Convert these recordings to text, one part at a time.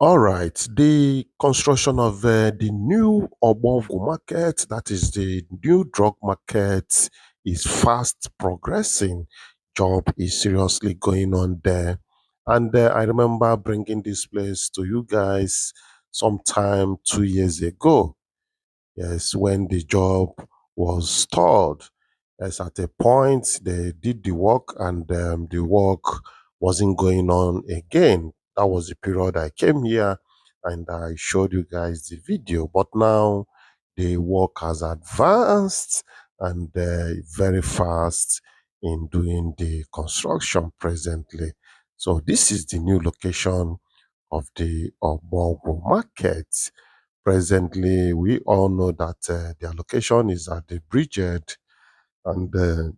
All right, the construction of the new Obongu market, that is the new drug market, is fast progressing. Job is seriously going on there. And I remember bringing this place to you guys sometime 2 years ago. Yes, when the job was stalled. Yes, at a point they did the work and the work wasn't going on again. That was the period I came here and I showed you guys the video. But now the work has advanced and very fast in doing the construction presently. So this is the new location of the Obogo market. Presently, we all know that their location is at the bridgehead, and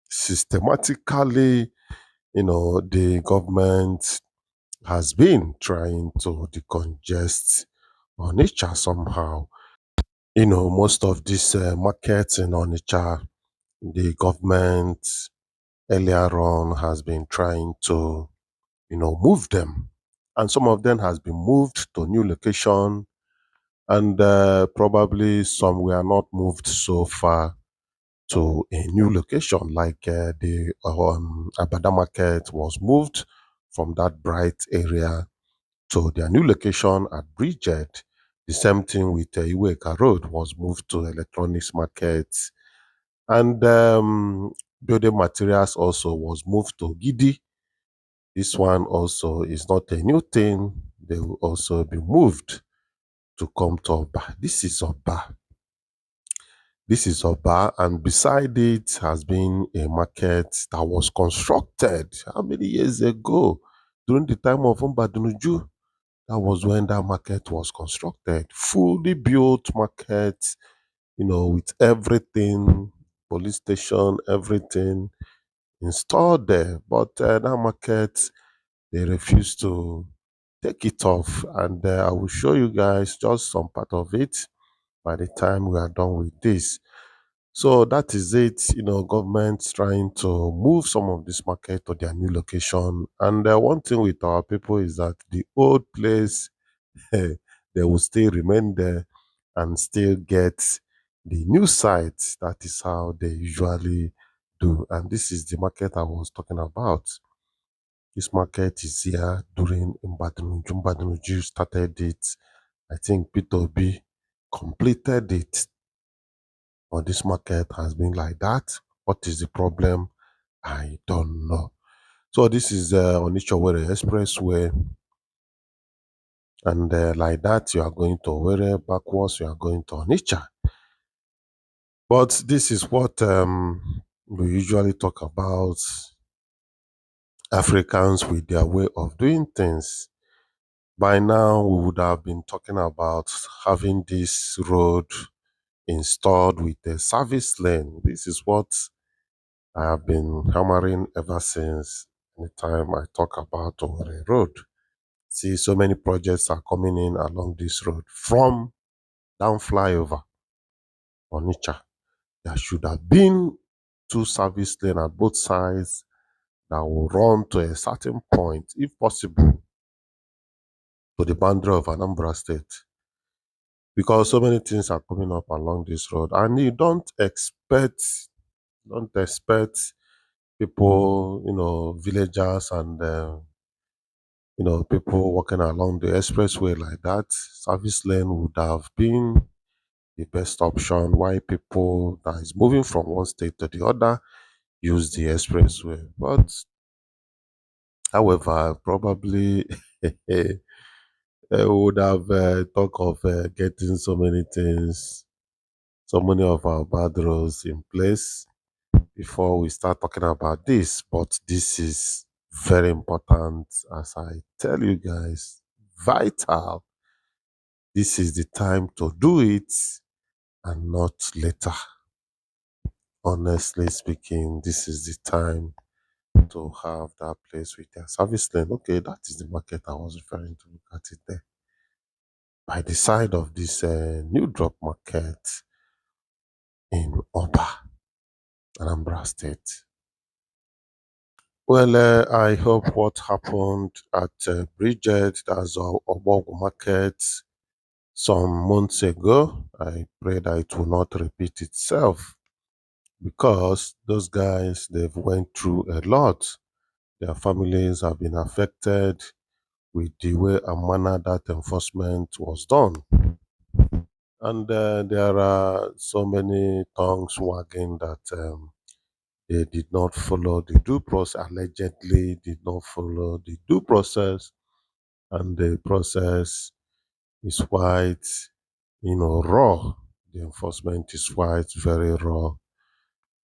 systematically, the government has been trying to decongest Onitsha somehow. Most of these markets in Onitsha, the government earlier on has been trying to, move them. And some of them has been moved to new location, and probably some were not moved so far to a new location, like the Abada market was moved from that bright area to their new location at Bridgehead. The same thing with Iweka Road was moved to electronics market, and building materials also was moved to Gidi. This one also is not a new thing. They will also be moved to come to Oba. This is Oba. This is Oba, and beside it has been a market that was constructed how many years ago? During the time of Mbadunuju. That was when that market was constructed. Fully built market, with everything, police station, everything installed there. But that market, they refused to take it off. And I will show you guys just some part of it by the time we are done with this. So that is it. Government's trying to move some of this market to their new location. And one thing with our people is that the old place, they will still remain there and still get the new sites. That is how they usually do. And this is the market I was talking about. This market is here during Mbadinuju. Mbadinuju started it. I think P2B completed it. But this market has been like that. What is the problem? I don't know. So this is Onitsha-Owerri Expressway, and like that you are going to Owerri, backwards you are going to Onitsha. But this is what we usually talk about Africans with their way of doing things. By now, we would have been talking about having this road installed with a service lane. This is what I have been hammering ever since the time I talk about Owerri Road. See, so many projects are coming in along this road from down flyover Onitsha. There should have been two service lanes at both sides that will run to a certain point, if possible, to the boundary of Anambra State. Because so many things are coming up along this road, and you don't expect people, villagers and people walking along the expressway like that. Service lane would have been the best option. Why people that is moving from one state to the other use the expressway. But however, probably would have talk of getting so many things, so many of our bad roads in place before we start talking about this. But this is very important, as I tell you guys, vital. This is the time to do it and not later. Honestly speaking, this is the time to have that place with their service lane. Okay, that is the market I was referring to. Look at it there. By the side of this new drug market in Oba, Anambra State. Well, I hope what happened at Bridget, that's Obogu Market, some months ago, I pray that it will not repeat itself because those guys, they've went through a lot. Their families have been affected with the way and manner that enforcement was done. And there are so many tongues wagging that they did not follow the due process, allegedly did not follow the due process, and the process is quite, raw. The enforcement is quite very raw.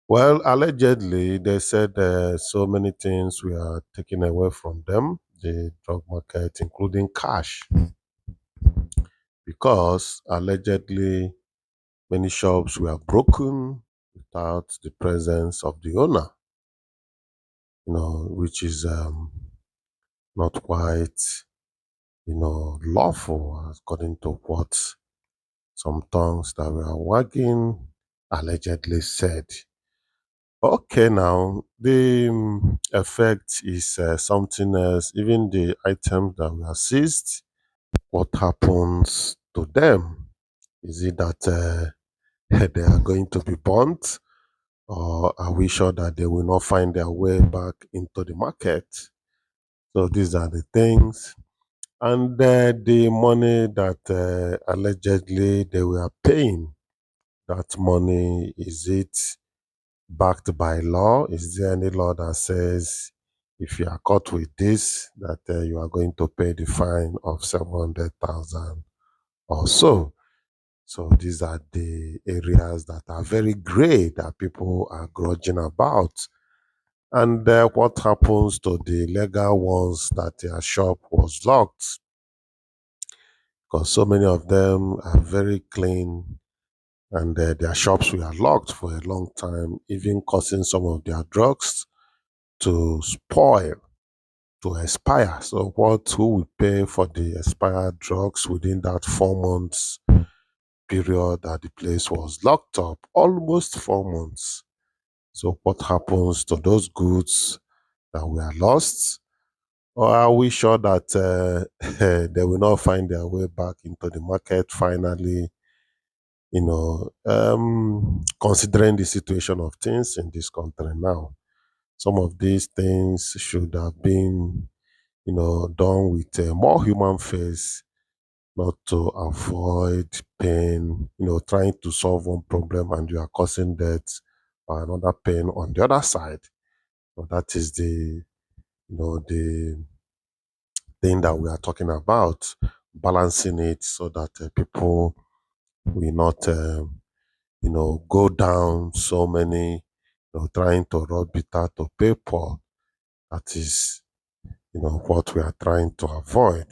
Well, allegedly, they said so many things were taken away from them, the drug market, including cash, because allegedly many shops were broken without the presence of the owner, which is not quite, lawful according to what some tongues that were wagging allegedly said. Okay, now the effect is something else. Even the items that were seized, what happens to them? Is it that they are going to be burnt, or are we sure that they will not find their way back into the market? So these are the things. And the money that allegedly they were paying, that money, is it backed by law? Is there any law that says if you are caught with this, that you are going to pay the fine of 700,000 or so? So these are the areas that are very gray that people are grudging about. And what happens to the legal ones that their shop was locked? Because so many of them are very clean and their shops were locked for a long time, even causing some of their drugs to spoil, to expire. So who will pay for the expired drugs within that 4 months period that the place was locked up? Almost 4 months. So what happens to those goods that were lost? Or are we sure that they will not find their way back into the market finally? Considering the situation of things in this country now, some of these things should have been, done with a more human face, not to avoid pain, trying to solve one problem and you are causing death or another pain on the other side. So that is the thing that we are talking about, balancing it so that people will not, go down so many, trying to rob bitter to pay poor. That is, what we are trying to avoid.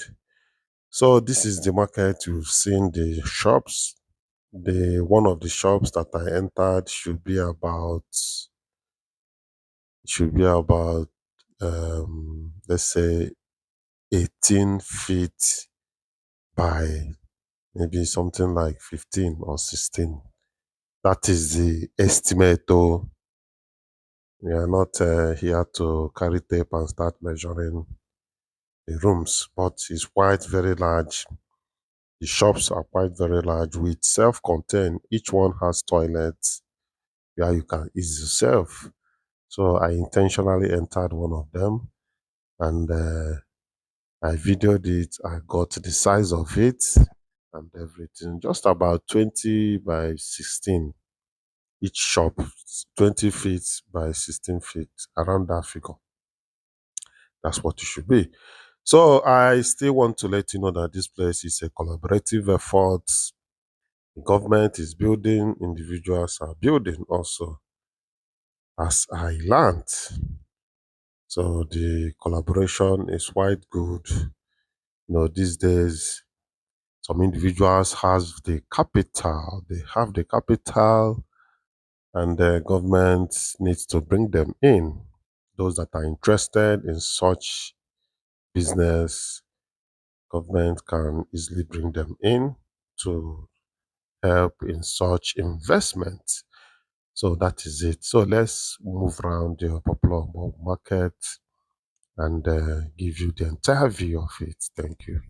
So this is the market. You've seen the shops. The one of the shops that I entered should be about let's say 18 feet by maybe something like 15 or 16. That is the estimate, though. We are not here to carry tape and start measuring the rooms, but it's quite very large. The shops are quite very large with self-contained. Each one has toilets where you can ease yourself. So I intentionally entered one of them and I videoed it. I got the size of it and everything. Just about 20 by 16. Each shop, 20 feet by 16 feet, around that figure. That's what it should be. So I still want to let you know that this place is a collaborative effort. The government is building, individuals are building also, as I learned. So the collaboration is quite good. These days, some individuals have the capital, and the government needs to bring them in. Those that are interested in such business, government can easily bring them in to help in such investment. So that is it. So let's move around the popular market and give you the entire view of it. Thank you.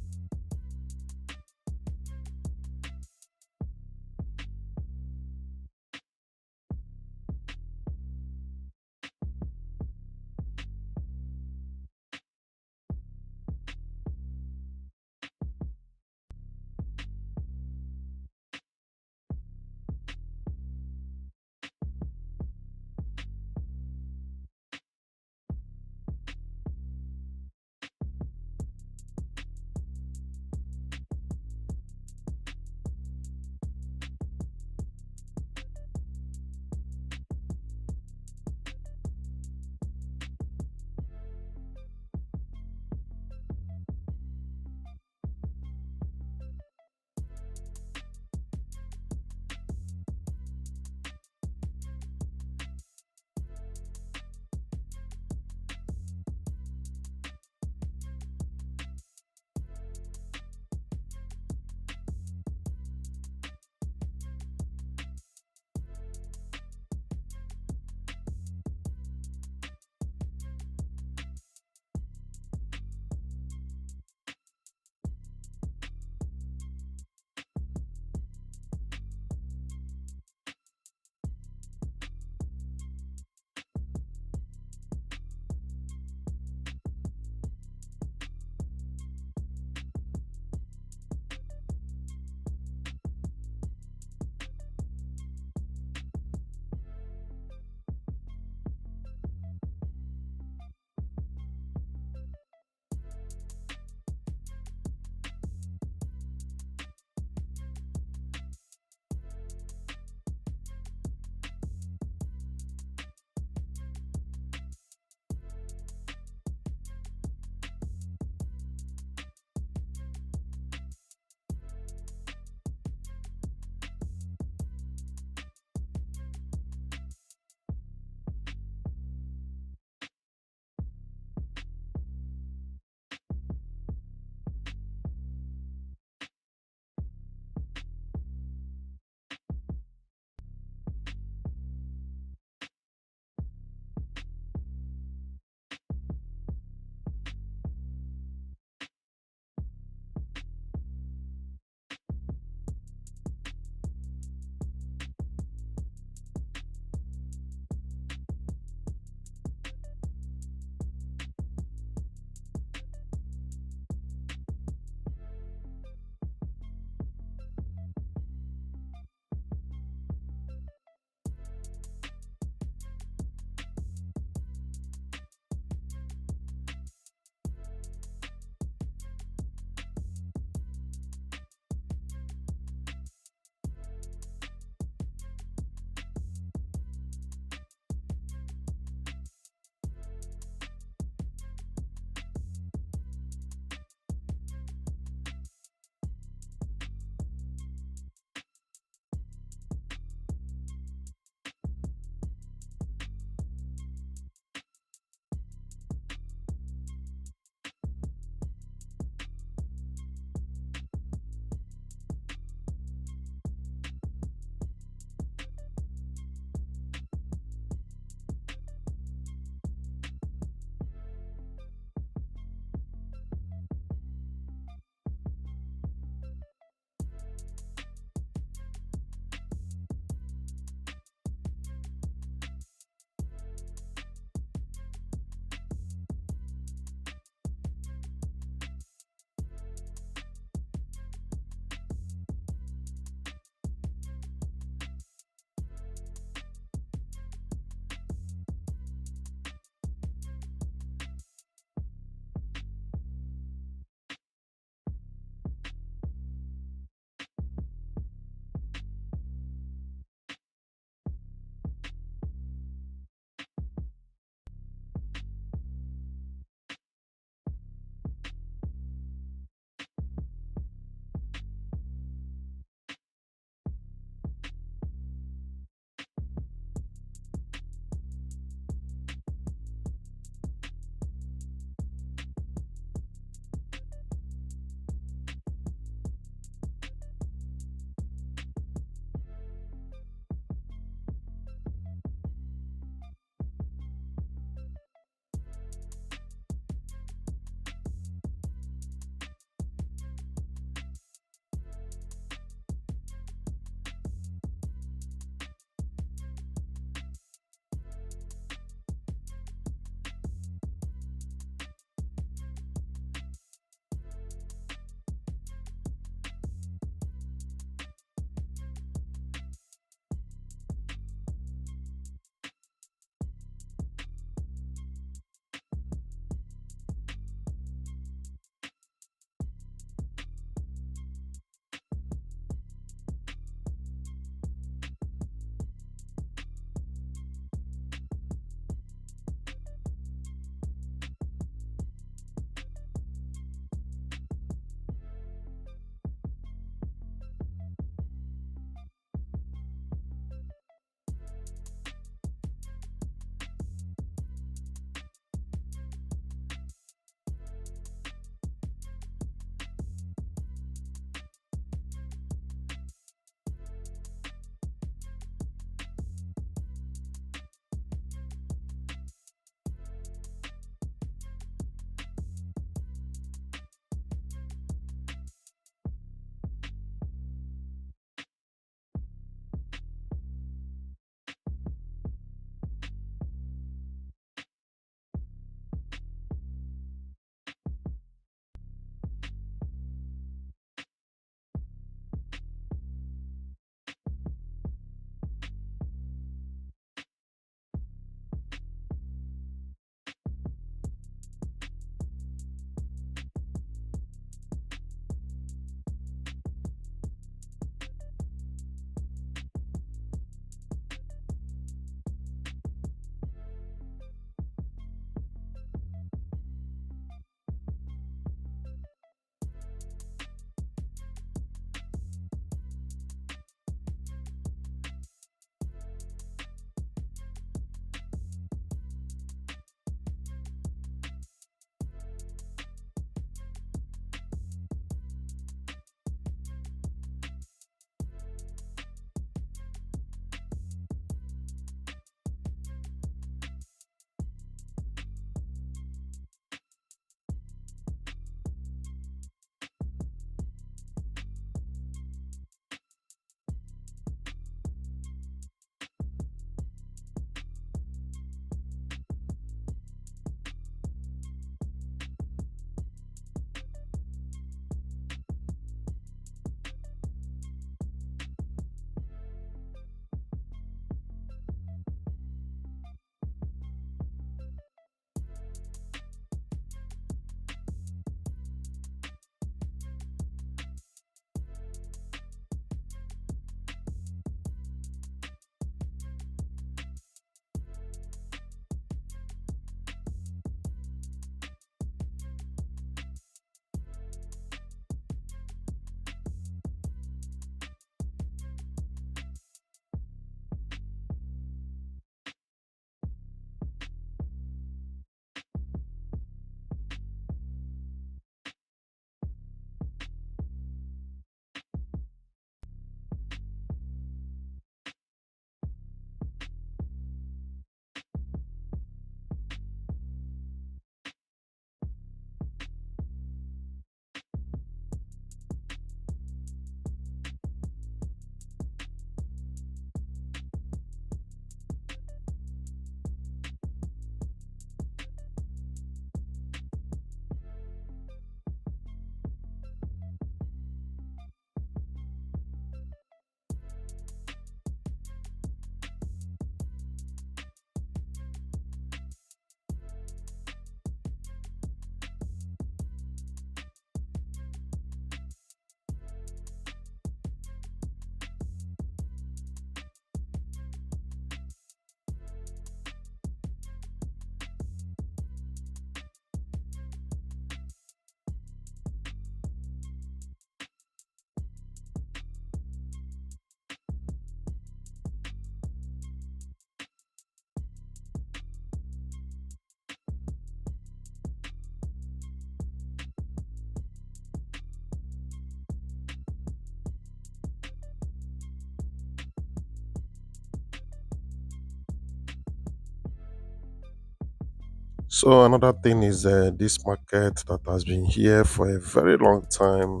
So another thing is this market that has been here for a very long time,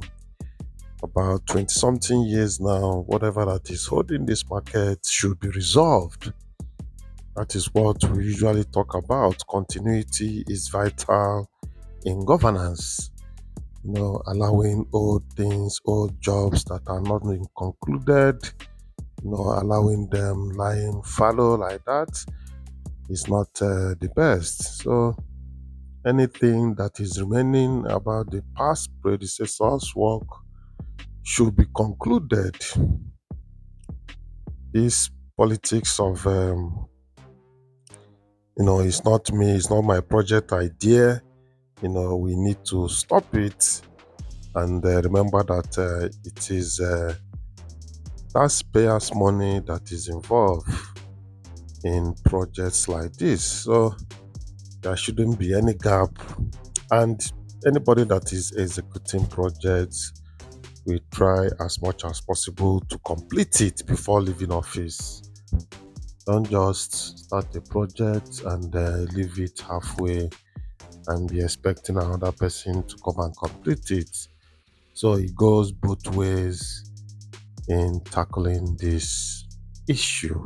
about 20 something years now. Whatever that is holding this market should be resolved. That is what we usually talk about. Continuity is vital in governance. Allowing old things, old jobs that are not being concluded, allowing them lying fallow like that is not the best. So anything that is remaining about the past predecessors' work should be concluded. This politics of, it's not me, it's not my project idea, we need to stop it and remember that it is taxpayers' money that is involved in projects like this. So there shouldn't be any gap. And anybody that is executing projects we try as much as possible to complete it before leaving office. Don't just start a project and leave it halfway and be expecting another person to come and complete it. So it goes both ways in tackling this issue.